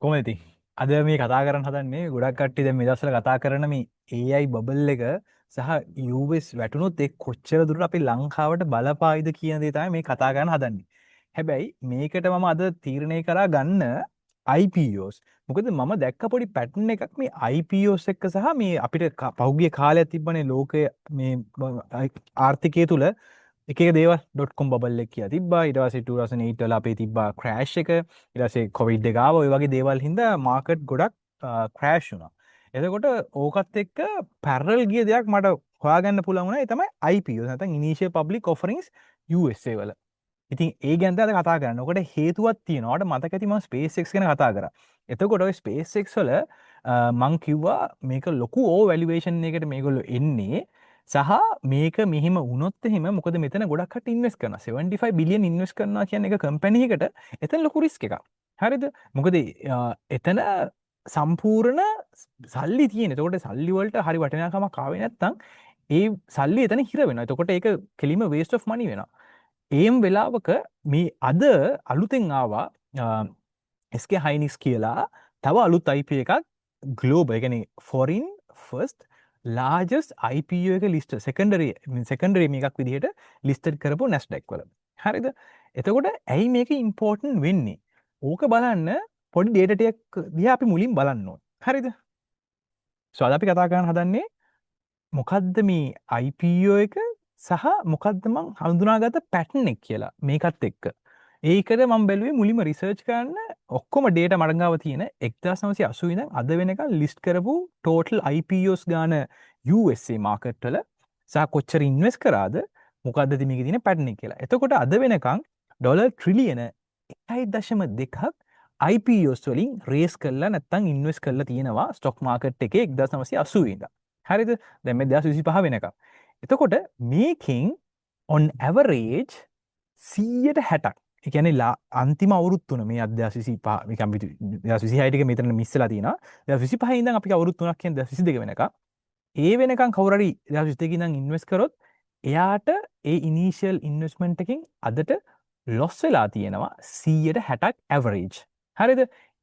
කොහොමද ඉතින්? අද මේ කතා කරන්න හදන්නේ ගොඩක් කට්ටිය දැන් මේ දවස්වල කතා කරන මේ AI බබල් එක සහ US වැටුනොත් ඒ කොච්චර දුරට අපි ලංකාවට බලපායිද කියන දේ තමයි මේ කතා කරන්න හදන්නේ. හැබැයි මේකට මම අද තීරණය කරා ගන්න IPOs. මොකද මම දැක්ක පොඩි පැටර්න් එකක් මේ IPOs එක්ක සහ මේ අපිට පහුගිය කාලයක් තිබ්බනේ ලෝකයේ මේ ආර්ථිකය තුල එක දේව ඩොට්කොම් බල්ල කිය තිබා ඉටවස 2008 වල අපේ තිබා ක්‍රෑශ් එක ඉරසේ කොවිඩ් එකාව ඔය වගේ දේවල් හිද මාකට් ගොඩක් ක්‍රෑශ් වුනා එතකොට ඕකත් එක්ක පැරල් ගිය දෙයක් මට හොයාගන්න පුළවුණ තමයි IPO නැත ඉනිශය පබ්ලික් ඔෆරින්ස් USA වල ඉතින් ඒ ගැන්ත අද කතා කරන්න කොට හේතුවත් තියෙනවාට මතක ඇතිම ස්පේසෙක් ගැන කතා කර එතකොට ස්පේසෙක් වල මං කිව්වා මේක ලොකු ඕ වැලිවේෂන් එකට මේගොල්ලු එන්නේ සහ මේක මෙහම උනොත් හෙම මොකද මෙතන ගොඩක් ඉන්වස් කරන 75 බිලියන් ඉන්වස් කරන කියන එක කම්පැනිකට එතන ලොකු රිස්ක් එක හරිද මොකද එතන සම්පූර්ණ සල්ලි තියෙන තකොට සල්ලිවලට හරි වටනකම කාව නැත්තං ඒ සල්ලි එතන හිර වෙන තකොට ඒක කෙලිම වේස්ට of මනි වෙන ඒම් වෙලාවක මේ අද අලුතෙන් ආවා එස්ක හයිනික්ස් කියලා තව අලුත් අයිප එකක් ගලෝබ එකන ෆොරින් ෆස්ට ලාජස් IPO එක ලිස්ට සෙකන්ඩරේ මේකක් විදිහට ලිස්ටර් කරපු නැස්ඩෙක් වල හරිද එතකොට ඇයි මේක ඉම්පෝර්ටන් වෙන්නේ ඕක බලන්න පොඩි ඩේටටයක් දිහ අපි මුලින් බලන්න හරිද ස්වාද අපි කතා කරන්න හදන්නේ මොකක්ද මේ IPO එක සහ මොකක්දමං හඳුනාගත පැට්නෙක් කියලා මේකත් එක්ක ඒකට මම් බැලුවේ මුලිම රිසර්ච් කරන්න ඔක්කොම ඩේට මඩගාව තියෙන 1980 අද වෙනක ලිස්ට් කරපු ටෝටල් IPOs ගාන USA මාකට්වල සහ කොච්චර ඉන්වෙස් කරාද මොකක්ද තිමික තින පැට්නෙක් කියලා එතකොට අද වෙනකං ඩොලර් ට්‍රිලියන 1.2ක් IPOs වලින් රේස් කරලා නැත්තං ඉන්වෙස් කරලා තියෙනවා ස්ටොක් මාකට් එක 1980 හරිද දැම 2025 වෙනක එතකොට මේකින් on average 160ක් එකනෙලා අන්තිම අවුරුත්තුන මේ අධ්‍යාසිසි විසිහයිටක මෙතන මිස්සලා තින විසි පහින්ද අපි අවුරුත්තුනක් කිය විසි දෙක වෙනක ඒ වෙනකම් කවරරි දසිතකිනම් ඉන්වස් කරොත් එයාට ඒ ඉනිශල් ඉන්වස්මෙන්ට් එකින් අදට ලොස් වෙලා තියෙනවා 160ක් ඇවරේජ් හරිද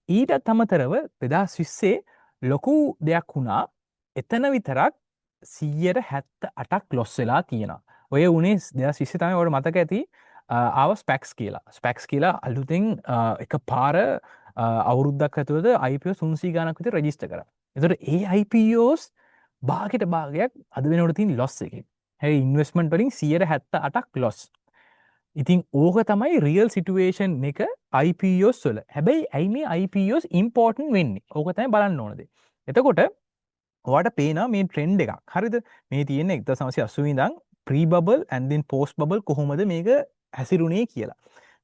ඊට තමතරව පෙදා ස්විස්සේ ලොකු දෙයක් වුණා එතන විතරක් 178ක් ලොස් වෙලා තියෙන ඔය උනේ දෙයක් විශ්ෂ තමයි වට මතක ඇති ආව ස්පැක්ස් කියලා අලුතෙන් එක පාර අවුරුද්දක් ඇතුවද IPO 300 ගානක් විතර රෙජිස්ටර් කරා. එතකොට ඒ IPOs භාගයට භාගයක් අද වෙනකොට තියෙන ලොස් එකකින්. හැබැයි ඉන්වෙස්ට්මන්ට් වලින් 178ක් ලොස්. ඉතින් ඕක තමයි රියල් සිටුේෂන් එක IPOs වල. හැබැයි ඇයි මේ IPOs ඉම්පෝර්ටන්ට් වෙන්නේ? ඕක තමයි බලන්න ඕන දේ. එතකොට ඔයාට පේනවා මේ ට්‍රෙන්ඩ් එකක්. හරිද? මේ තියෙන 1980 ඉඳන් ප්‍රී bubble and then post bubble කොහොමද මේක හැසිරුණේ කියලා.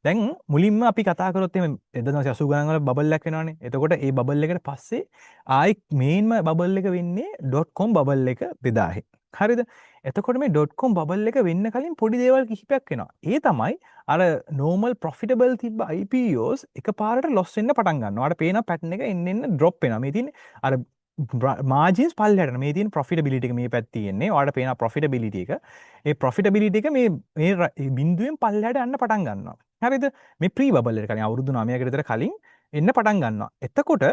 දැන් මුලින්ම අපි කතා කරොත් එම 1980 ගණන් වල බබල් එකක් වෙනවනේ. එතකොට ඒ බබල් එකට පස්සේ ආයි මේන්ම බබල් එක වෙන්නේ .com බබල් එක 2000. හරිද? එතකොට මේ .com බබල් එක වෙන්න කලින් පොඩි දේවල් කිහිපයක් වෙනවා. ඒ තමයි අර normal profitable තිබ්බ IPOs එකපාරට loss වෙන්න පටන් ගන්නවා. අර පේන pattern එක එන්න එන්න drop වෙනවා. මේ තියෙන්නේ අර මාජින්ස් පල්ලට මේ තින් ප්‍රොෆිටබිලිටි මේ පැත්තියෙන්නේ වාට පේන ප්‍රොෆිටබිලිට එක ඒ ප්‍රොෆිටබිලිට එක මේ බින්දුවෙන් පල්ලට අන්න පටන් ගන්න හරිද මේ ප්‍රී බල්ල කලින් අවුරුදු නාමයකරතර කලින් එන්න පටන් ගන්න එතකොට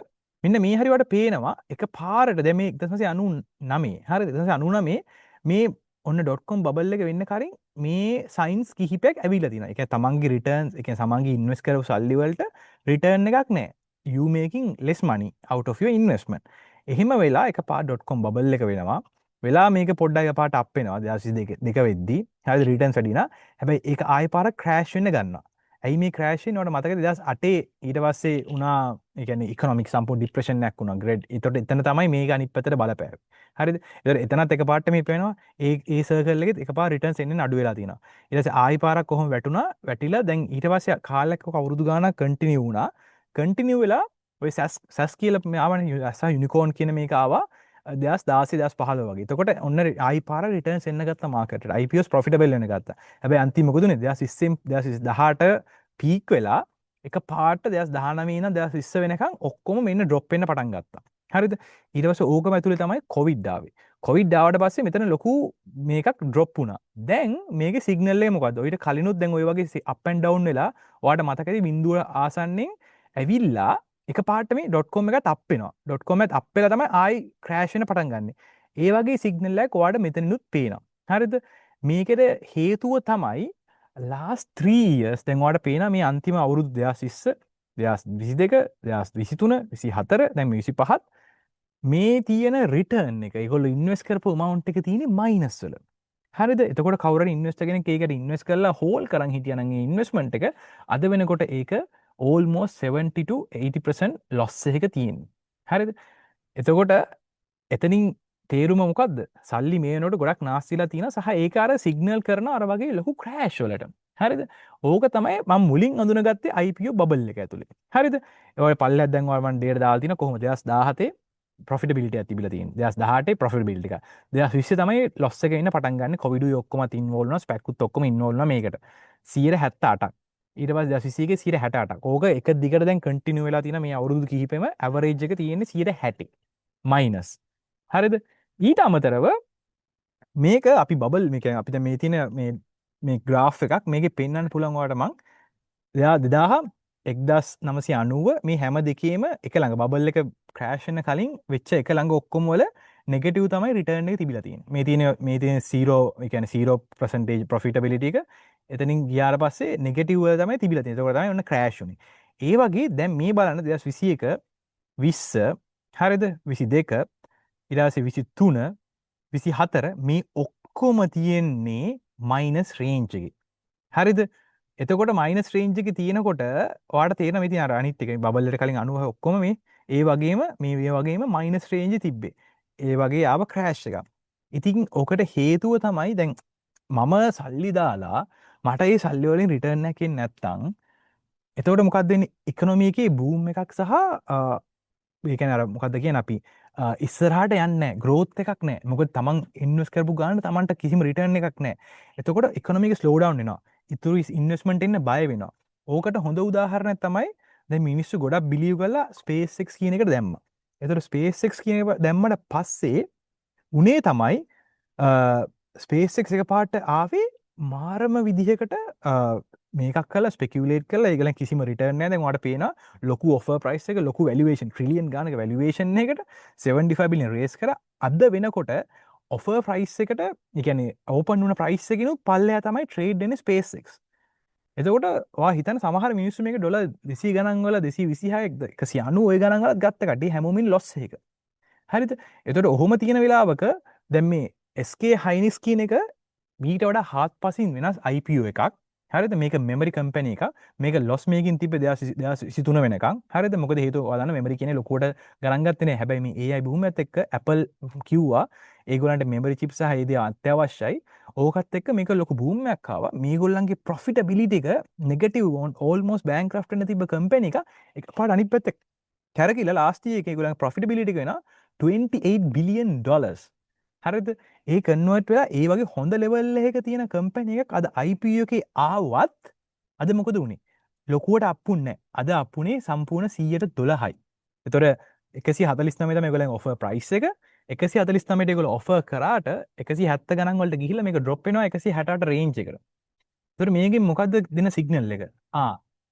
මෙන්න මේ හරිවට පේනවා එක පාරට දැම එක්දසය අනු නමේ හරි දෙස අනුනමේ මේ ඔන්න ඩොට්කොම් බල්ල එක වෙන්න කරින් මේ සයින්ස් කිහිපයක් ඇවිල තින එක තමන්ගේ රිටර්න්ස් එක සමන්ගේ ඉන්වස් කර සල්ලිවලට රිටර්න් එකක් නෑ you making less money out of your investment එහෙම වෙලා එක පා.com බබල් එක වෙනවා වෙලා මේක පොඩ්ඩක් පාට අප්පෙනවා දසි දෙක වෙද්දී හරි රිටර්න්ස් වැඩිනා හැබැයි ඒක ආයෙ පාර ක්‍රෑෂ් වෙන්න ගන්නවා ඇයි මේ ක්‍රෑෂ් වෙන්නේ ඔයාලට මතකද 2008 ඊට පස්සේ උනා ඒ කියන්නේ ඉකොනොමික් සම්පූර්ණ ඩිප්‍රෙෂන් එකක් වුණා ග්‍රේඩ් ඒතකොට එතන තමයි මේක අනිත් පැත්තට බලපෑවේ හරිද ඒතකොට එතනත් එක පාට මේ පේනවා ඒ සර්කල් එකෙත් එක පාර රිටර්න්ස් එන්නේ අඩු වෙලා තියෙනවා ඊට පස්සේ ආයෙ පාරක් කොහොම වැටුණා වැටිලා දැන් ඊට පස්සේ කාලයක් අවුරුදු ගාණක් කන්ටිනියු වුණා කන්ටිනියු වෙලා ඔය සැස් කියල ආවන ඇස යුනිකෝන් කියන මේක ආවා දස් දාසි දස් පහල වගේ තකොට ඔන්න අයි පාර රිටර්න් එන්න ගත්ත මාකට IPOs ප්‍රොෆිටබල් වෙන ගත්ත හැබැයි අන්තිමකුදුන දෙයක් සිස්සම් දහට පීක් වෙලා එක පාට දෙයක් දානමීන දෙයක් විස්ස වෙනකම් ඔක්කොම මෙන්න ඩ්‍රොප්පෙන්න්න පටන් ගත්තා හරිද ඊටවස ඕකම ඇතුළේ තමයි කොවිඩ්ඩාවේ කොවිඩ්ඩාවට පස්සේ මෙතන ලොකු මේකක් ඩ්‍රොප් වුණා දැන් මේක සිගනල්ලේ මොකද ඔයිට කලිනුත් දැන් ඔය වගේ අප්පන් ඩවුන් වෙලා වාට මතකති බින්දුව ආසන්නෙන් ඇවිල්ලා එක පාට මේ .com එක තප්පෙනවා. .com එක තප්පෙලා තමයි ආයි ක්‍රෑෂ් වෙන පටන් ගන්න. ඒ වගේ සිග්නල් එකක් ඔයාලට මෙතනිනුත් පේනවා. හරිද? මේකට හේතුව තමයි last 3 years දැන් ඔයාලට පේනවා මේ අන්තිම අවුරුදු 2020 2022 2023 24 දැන් මේ 25 මේ තියෙන රිටර්න් එක ඒගොල්ලෝ ඉන්වෙස්ට් කරපු amount එක තියෙන්නේ මයිනස් වල. හරිද? එතකොට කවුරු හරි ඉන්වෙස්ටර් කෙනෙක් ඒකට ඉන්වෙස්ට් කරලා හෝල්ඩ් කරන් හිටියා නම් ඒ ඉන්වෙස්ට්මන්ට් එක අද වෙනකොට ඒක almost 70 to 80% loss එකක තියෙන්නේ. හරිද? එතකොට එතනින් තේරුම මොකක්ද? සල්ලි මේ වෙනකොට ගොඩක් නාස්තිලා තියෙනවා සහ ඒක අර සිග්නල් කරන අර වගේ ලොකු ක්‍රෑෂ් වලට. හරිද? ඕක තමයි මම මුලින් අඳුනගත්තේ IPO බබල් එක ඇතුලේ. හරිද? ඒ වගේ පල්ලෙහාට දැන් ඔයාලා මම ඩේටා දාලා තියෙනවා කොහොමද 2017 ප්‍රොෆිටබිලිටි එකක් තිබිලා තියෙන්නේ. 2018 ප්‍රොෆිටබිලිටි එක. 2020 තමයි ලොස් එක එන්න පටන් ගන්න. කොවිඩ් උයි ඔක්කොමත් ඉන්වෝල්ව් වෙනවා, ස්පැක්කුත් ඔක්කොම ඉන්වෝල්ව් වෙනවා මේකට. 78ක්. ඊට පස්සේ 2020 ගේ 68ක්. ඕක එක දිගට දැන් කන්ටිනියු වෙලා තියෙන මේ අවුරුදු කිහිපෙම ඇවරේජ් එක තියෙන්නේ 60. මයිනස්. හරිද? ඊට අමතරව මේක අපි බබල් මේ කියන්නේ අපිට මේ තියෙන මේ ග්‍රාෆ් එකක් මේකේ පෙන්වන්න පුළුවන් ඔයාලට මං 1990 මේ හැම දෙකේම එක ළඟ බබල් එක ක්‍රෑෂ් වෙන කලින් වෙච්ච එක ළඟ ඔක්කොම වල නෙගටිව් තමයි රිටර්න් එක තිබිලා තියෙන්නේ. මේ තියෙන 0 ඒ කියන්නේ 0% ප්‍රොෆිටබිලිටි එක එතනින් ගියාට පස්සේ නෙගටිව් වල තමයි තිබිලා තියෙන්නේ. ඒකෝර තමයි ඔන්න ක්‍රෑෂ් වුනේ. ඒ වගේ දැන් මේ බලන්න 2021 20 හරිද 22 ඉරාසි 23 24 මේ ඔක්කොම තියෙන්නේ මයිනස් රේන්ජ් එකේ. හරිද? එතකොට මයිනස් රේන්ජ් එකේ තියෙනකොට ඔයාලට තේරෙනවා ඉතින් අර අනිත් එක බබල් එකට කලින් 90 ඔක්කොම මේ ඒ වගේම මේ වගේම මයිනස් රේන්ජ් තිබ්බේ. ඒ වගේ ආව ක්‍රෑෂ් එකක්. ඉතින් ඔකට හේතුව තමයි දැන් මම සල්ලි දාලා මට ඒ සල්ලි වලින් රිටර්න් එකක් එන්නේ නැත්තම් එතකොට මොකක්ද වෙන්නේ ඉකොනොමි එකේ බූම් එකක් සහ ඒ කියන්නේ අර මොකක්ද කියන්නේ අපි ඉස්සරහට යන්නේ ග්‍රෝත් එකක් නැහැ. මොකද තමන් ඉන්වෙස්ට් කරපු ගාන තමන්ට කිසිම රිටර්න් එකක් නැහැ. එතකොට ඉකොනොමි එක ස්ලෝ ඩවුන් වෙනවා. ඉතුරු ඉන්වෙස්ට්මන්ට් එන්න බය වෙනවා. ඕකට හොඳ උදාහරණයක් තමයි දැන් මිනිස්සු ගොඩක් බිලීව් කරලා SpaceX කියන එකට දැම්මා. එතකොට SpaceX කියන එක දැම්මට පස්සේ උනේ තමයි ස්පේස්ෙක් එක පාට ආවේ මාරම විදිහකට මේකක් කල ස්පෙකියුලේට් කරලා ඒගොල්ලන් කිසිම රිටර්න් නැහැ. දැන් ඔයාලට පේනවා ලොකු ඔෆර් ප්‍රයිස් එක ලොකු වැලියුේෂන් ට්‍රිලියන් ගානක වැලියුේෂන් එකකට 75 බිලියන් රේස් කරා. අද වෙනකොට ඔෆර් ප්‍රයිස් එකට ඒ කියන්නේ ඕපන් වුණ ප්‍රයිස් එකකිනුත් පල්ලෙහා තමයි ට්‍රේඩ් වෙන්නේ SpaceX. එතකොට ඔයා හිතන සමහර මිනිස්සු මේක ඩොලර් 200 ගණන් වල 226 190 ඔය ගණන් වලත් ගත්ත කට්ටිය හැමෝමින් ලොස් එක. හරිද? එතකොට ඔහොම තියෙන වෙලාවක දැන් මේ SK හයිනිස් කියන එක මීට වඩා හාත්පසින් වෙනස් IPO එකක්. හරිද? මේක මෙමරි කම්පැනි එකක්. මේක ලොස් මේකින් තිබ්බේ 2023 වෙනකන්. හරිද? මොකද හේතුව ඔයාලා දන්න මෙමරි කියන්නේ ලොකුවට ගණන් ගත්තේ නැහැ. හැබැයි මේ AI බූමත් එක්ක Apple කිව්වා ඒගොල්ලන්ට මෙමරි චිප් සහ ඒ දේ අත්‍යවශ්‍යයි. ඕකත් එක්ක මේක ලොකු බූම් එකක් ආවා. මේගොල්ලන්ගේ ප්‍රොෆිටබිලිටි එක නෙගටිව් ඕල්මෝස්ට් බෑන්ක්‍රෆ්ට් වෙන්න තිබ්බ කම්පැනි එක එකපාරට අනිත් පැත්තට කැරකිලා ලාස්ට් ඉයර් එකේ ඒගොල්ලන්ගේ ප්‍රොෆිටබිලිටි එක වෙනවා $28 billion. හරිද? ඒ කන්වර්ට් වෙලා ඒ වගේ හොඳ ලෙවල් එකක තියෙන කම්පැනි එකක් අද IPO එකේ ආවත් අද මොකද වුනේ? ලොකුවට අප්පුන්නේ නැහැ. අද අප්පුනේ සම්පූර්ණ 112යි. ඒතොර 149 තමයි ඒගොල්ලන් ඔෆර් ප්‍රයිස් එක. 149ට ඒගොල්ලෝ ඔෆර් කරාට 170 ගණන් වලට ගිහිල්ලා මේක ඩ්‍රොප් වෙනවා 168 රේන්ජ් එකට. ඒතොර මේකෙන් මොකද්ද දෙන සිග්නල් එක?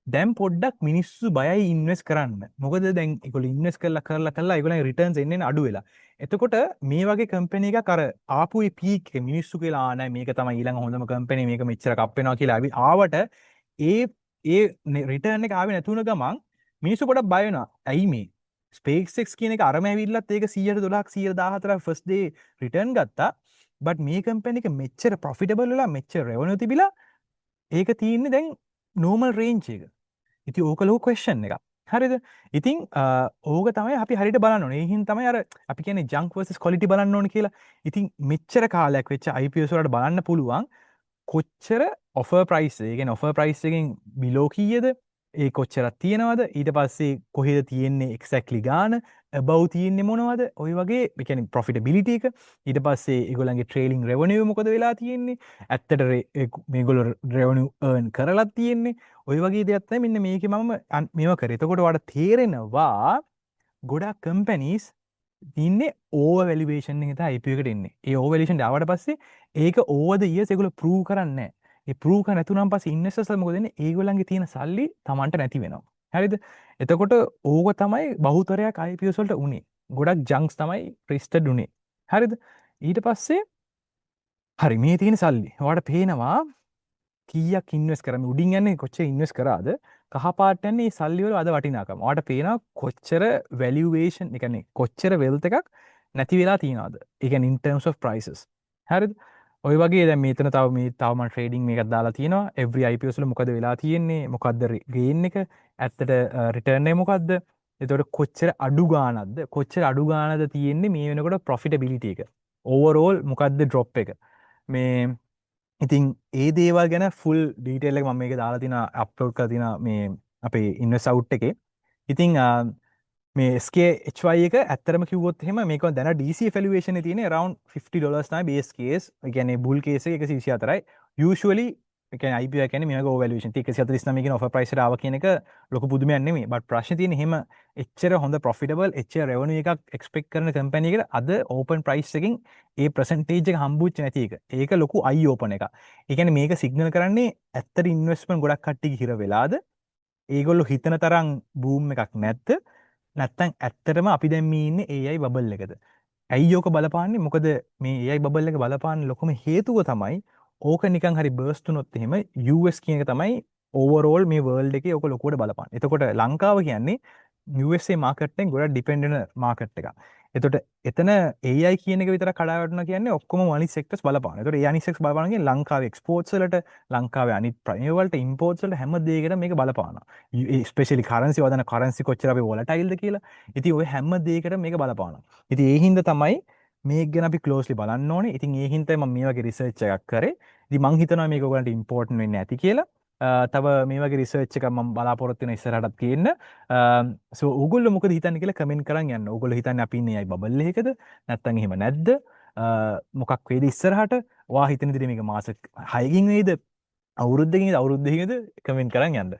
දැන් පොඩ්ඩක් මිනිස්සු බයයි ඉන්වෙස්ට් කරන්න. මොකද දැන් ඒගොල්ලෝ ඉන්වෙස්ට් කරලා ඒගොල්ලන්ගේ රිටර්න්ස් එන්නේ අඩු වෙලා. එතකොට මේ වගේ කම්පැනි එකක් අර ආපු ඒ පීක් එක මිනිස්සු කියලා නෑ මේක තමයි ඊළඟ හොඳම කම්පැනි මේක මෙච්චර කප් වෙනවා කියලා ආවට ඒ රිටර්න් එක ආවේ නැතුණ ගමන් මිනිස්සු පොඩක් බය වෙනවා. ඇයි මේ SpaceX කියන එක අරම ඇවිල්ලත් ඒක 112ක් 114ක් ෆස්ට් ඩේ රිටර්න් ගත්තා. බට් මේ කම්පැනි එක මෙච්චර ප්‍රොෆිටබල් වෙලා මෙච්චර රෙවෙනියු තිබිලා ඒක තියෙන්නේ දැන් නෝමල් රේන්ජ් එක. ඉතින් ඕක ලොකු ක්වෙස්චන් එකක්. හරිද? ඉතින් ඕක තමයි අපි හරියට බලන්න ඕනේ. ඒ හින්දා තමයි අර අපි කියන්නේ ජංක් versus quality බලන්න ඕනේ කියලා. ඉතින් මෙච්චර කාලයක් වෙච්ච IPOs වලට බලන්න පුළුවන් කොච්චර ඔෆර් ප්‍රයිස් ඒ කියන්නේ ඔෆර් ප්‍රයිස් එකෙන් බිලෝ කීයද? ඒ කොච්චරක් තියෙනවද? ඊට පස්සේ කොහෙද තියෙන්නේ එක්සැක්ට්ලි ගාන? above තියෙන්නේ මොනවද? ඔය වගේ ඒ කියන්නේ profitability එක. ඊට පස්සේ ඒගොල්ලන්ගේ trailing revenue මොකද වෙලා තියෙන්නේ? ඇත්තට මේගොල්ලෝ revenue earn කරලා තියෙන්නේ. ඔය වගේ දෙයක් තමයි මෙන්න මේකේ මම මේව කරේ. එතකොට ඔයාලට තේරෙනවා ගොඩක් companies ඉන්නේ over valuation එකේ තමයි IPO එකට එන්නේ. ඒ over valuation ආවට පස්සේ ඒක over the years ඒගොල්ලෝ prove කරන්නේ නැහැ. ඒ prove කර නැතුනම් පස්සේ investors මොකද වෙන්නේ? ඒගොල්ලන්ගේ තියෙන සල්ලි Tamanට නැති වෙනවා. හරිද? එතකොට ඕක තමයි බහුතරයක් IPOs වලට උනේ. ගොඩක් ජංක්ස් තමයි රිස්ටඩ් උනේ. හරිද? ඊට පස්සේ හරි මේ තියෙන සල්ලි. ඔයාලට පේනවා කීයක් ඉන්වෙස්ට් කරාම උඩින් යන්නේ කොච්චර ඉන්වෙස්ට් කරාද? කහ පාට යන්නේ මේ සල්ලි වල අද වටිනාකම. ඔයාලට පේනවා කොච්චර වැලියුේෂන්, ඒ කියන්නේ කොච්චර වෙල්ත් එකක් නැති වෙලා තියනවාද? ඒ කියන්නේ in terms of prices. හරිද? ඔය වගේ දැන් මෙතන තව මම ට්‍රේඩින් මේකක් දාලා තියෙනවා. every IPOs වල මොකද වෙලා තියෙන්නේ? මොකද්ද ගේන් එක? ඇත්තට රිටර්න් එක මොකද්ද? එතකොට කොච්චර අඩු ගාණක්ද? කොච්චර අඩු ගාණද තියෙන්නේ මේ වෙනකොට profitability එක? overall මොකද්ද drop එක? මේ ඉතින් ඒ දේවල් ගැන ෆුල් ඩීටේල් එක මම මේක දාලා තිනා අප්ලෝඩ් කරලා තිනා මේ අපේ ඉන්වෙස්ට් අවුට් එකේ. ඉතින් මේ SKHY එක ඇත්තරම කිව්වොත් එහෙම මේක දැන් DC valuation එකේ තියෙන around $50 තමයි base case. ඒ කියන්නේ bull case එක 124යි. usually ඒ කියන්නේ IPO එක කියන්නේ මේක overvaluation 149 කියන offer price එකට ආව කියන එක ලොකු පුදුමයක් නෙමෙයි. but ප්‍රශ්නේ තියෙන්නේ එහෙම එච්චර හොඳ profitable එච්චර revenue එකක් expect කරන company එකට අද open price එකකින් ඒ percentage එක හම්බුච්ච නැති එක. ඒක ලොකු eye open එකක්. ඒ කියන්නේ මේක signal කරන්නේ ඇත්තට investment ගොඩක් කට්ටිය හිර වෙලාද? ඒගොල්ලෝ හිතන තරම් boom එකක් නැද්ද? නැත්තම් ඇත්තටම අපි දැන් මේ ඉන්නේ AI බබල් එකද? ඇයි ඕක බලපාන්නේ? මොකද මේ AI බබල් එක බලපාන්න ලොකුම හේතුව තමයි ඕක නිකන් හරි බර්ස්ට් වුණොත් එහෙම US කියන එක තමයි ඕවරෝල් මේ වර්ල්ඩ් එකේ ඕක ලොකුවට බලපාන්නේ. එතකොට ලංකාව කියන්නේ USA මාකට් එකෙන් ගොඩක් ඩිපෙන්ඩන්ට් මාකට් එකක්. එතකොට එතන AI කියන එක විතර කඩා වැටුණා කියන්නේ ඔක්කොම අනිත් සෙක්ටර්ස් බලපාන. එතකොට ඒ අනිත් සෙක්ටර්ස් බලපාන කියන්නේ ලංකාවේ එක්ස්පෝර්ට්ස් වලට, ලංකාවේ අනිත් ප්‍රයිම් වලට, ඉම්පෝර්ට්ස් වලට හැම දෙයකටම මේක බලපානවා. ස්පෙෂලි කරන්සි වදන කරන්සි කොච්චර අපි වොලටයිල්ද කියලා. ඉතින් ওই හැම දෙයකටම මේක බලපානවා. ඉතින් ඒ හින්දා තමයි මේක ගැන අපි ක්ලෝස්ලි බලන්න ඕනේ. ඉතින් ඒ හින්දා මම මේ වගේ රිසර්ච් එකක් කරේ. ඉතින් මං හිතනවා මේක ඔයගලන්ට ඉම්පෝර්ටන්ට් වෙන්නේ නැති කියලා. තව මේ වගේ රිසර්ච් එකක් මම බලාපොරොත්තු වෙන ඉස්සරහටත් තියෙන්න. සෝ ඕගොල්ලෝ මොකද හිතන්නේ කියලා කමෙන්ට් කරන් යන්න. ඕගොල්ලෝ හිතන්නේ අපි ඉන්නේ අයි බබල් එකකද? නැත්නම් එහෙම නැද්ද? මොකක් වේද ඉස්සරහට? ඔයා හිතන විදිහට මේක මාස 6කින් වේද? අවුරුද්දකින්ද අවුරුද්දකින්ද කමෙන්ට් කරන් යන්න.